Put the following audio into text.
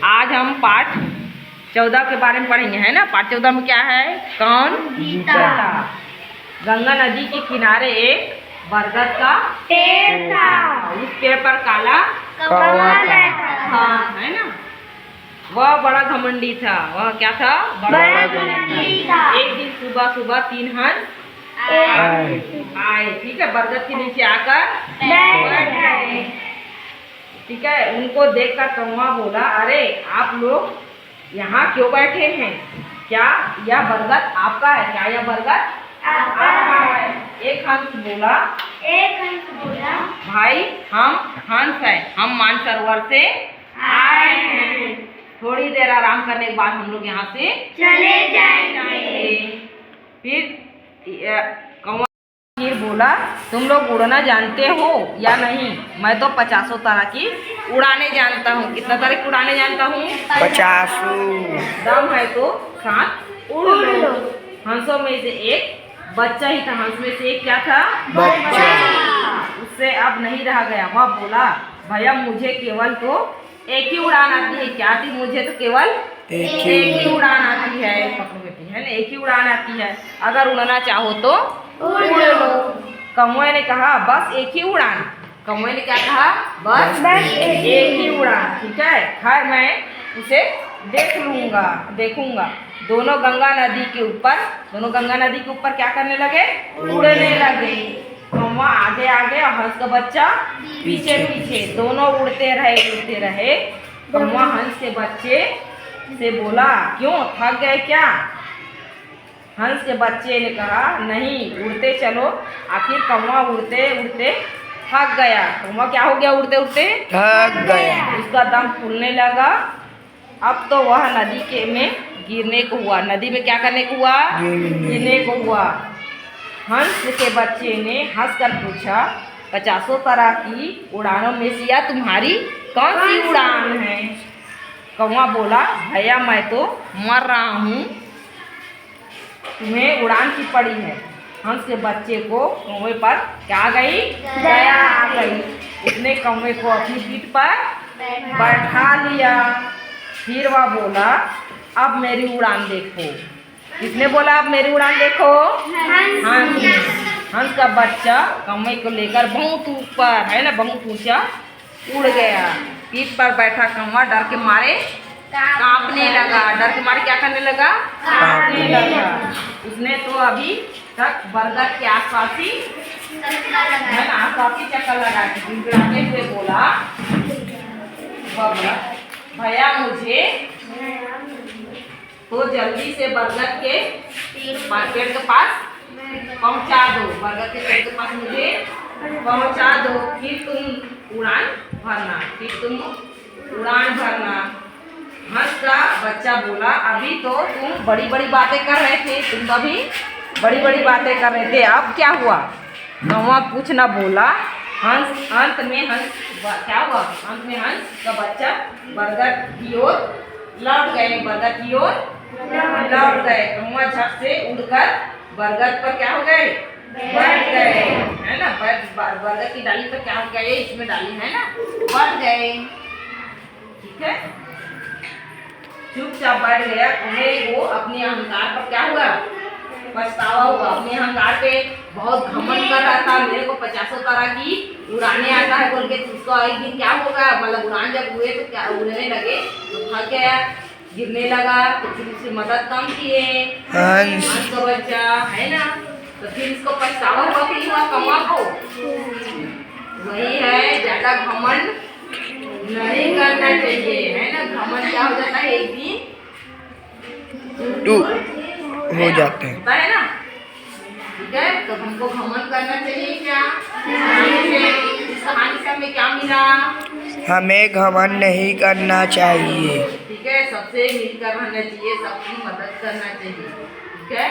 आज हम पाठ 14 के बारे में पढ़ेंगे, है ना। पाठ 14 में क्या है? कौन? गीता। गंगा नदी के किनारे एक बरगद का पेड़ था। उस पेड़ पर काला कौवा बैठा था, है ना। वह बड़ा घमंडी था। वह क्या था? बड़ा घमंडी था। एक दिन सुबह सुबह 3 हंस आए, ठीक है। बरगद के नीचे आकर बैठ गए, ठीक है। उनको देखकर कौवा बोला, अरे आप लोग यहाँ क्यों बैठे हैं? क्या यह बरगद आपका है? क्या यह बरगद आपका है? एक हंस बोला, भाई हम हंस हैं, हम मानसरोवर से आए हैं। थोड़ी देर आराम करने के बाद हम लोग यहाँ से चले जाएंगे। फिर कौवा फिर बोला, तुम लोग उड़ना जानते हो या नहीं? मैं तो 50 तरह की उड़ाने जानता हूँ। कितना तरह की उड़ाने जानता हूँ? 50। दम है तो साथ उड़ लो। हंसों में से एक बच्चा ही था। हंस में से एक क्या था? बच्चा। उससे अब नहीं रहा गया। वह बोला, भैया मुझे केवल तो एक ही उड़ान आती है। क्या थी? मुझे तो केवल एक ही उड़ान आती है। पकड़ो बेटी, है ना, एक ही उड़ान आती है। अगर उड़ना चाहो तो उड़ लो। कौवे ने कहा, बस एक ही उड़ान। कौवे ने क्या कहा? बस एक ही उड़ान, ठीक है। खैर मैं उसे देखूंगा। दोनों गंगा नदी के ऊपर क्या करने लगे? उड़ने लगे। कौवा आगे आगे और हंस का बच्चा पीछे पीछे। दोनों उड़ते रहे। कौवा हंस के बच्चे से बोला, क्यों, थक गए क्या? हंस के बच्चे ने कहा, नहीं, उड़ते चलो। आखिर कौवा उड़ते उड़ते थक गया। कौवा क्या हो गया? उड़ते उड़ते थक गया। उसका दम फूलने लगा। अब तो वह नदी में गिरने को हुआ। नदी में क्या करने को हुआ? गिरने को हुआ। हंस के बच्चे ने हंसकर पूछा, 50 तरह की उड़ानों में से यह तुम्हारी कौन सी उड़ान है? कौवा बोला, भैया मैं तो मर रहा हूँ, तुम्हें उड़ान की पड़ी है। हंस के बच्चे को कौवे पर क्या आ गई? दया आ गई। उसने कौवे को अपनी पीठ पर बैठा लिया। फिर वह बोला, अब मेरी उड़ान देखो। किसने बोला अब मेरी उड़ान देखो? हंस का बच्चा कौवे को लेकर बहुत ऊपर, है ना, बहुत ऊंचा उड़ गया। पीठ पर बैठा कौवा डर के मारे कांपने लगा। डर के मारे क्या करने लगा? कांपने लगा। उसने तो अभी तक बरगद के आसपास ही, है ना, आसपास ही चक्कर लगा के गिड़गिड़ाते हुए बोला, भैया मुझे तो जल्दी से बरगद के पेड़ के पास पहुंचा दो। बरगद के पेड़ के पास मुझे पहुंचा दो, फिर तुम उड़ान भरना। हंस का बच्चा बोला, अभी तो तुम बड़ी बड़ी बातें कर रहे थे। अब क्या हुआ? कौवा कुछ न बोला। अंत में हंस का बच्चा बरगद की ओर लौट गए। कौवा झट से उड़कर बरगद पर क्या हो गए? बैठ गए, है ना। बरगद की डाली पर क्या हो गया? इसमें डाली है ना, बैठ गए, ठीक है। चुपचाप बैठ गया। कौवे को अपने अहंकार पर क्या हुआ? पछतावा हुआ। अपने अहंकार पे बहुत घमंड कर रहा था। मेरे को 50 तरह की उड़ाने आता है बोल के। उसको एक दिन क्या होगा, मतलब उड़ान जब हुए तो क्या उड़ने लगे तो थक गया, गिरने लगा। तो फिर उसकी मदद कम किए हंस का बच्चा, है ना। तो फिर इसको पछतावा हुआ कि हुआ कौवा को। वही है, ज्यादा घमंड नहीं करना चाहिए, है ना। घमंड क्या हो जाता है? एक दिन हो जाते हैं, होता है ना, ठीक है। तो हमको घमंड करना चाहिए क्या? इस कहानी से हमें क्या मिला? हमें घमंड नहीं करना चाहिए, ठीक है। सबसे मिलकर रहना चाहिए, सबकी मदद करना चाहिए, ठीक है।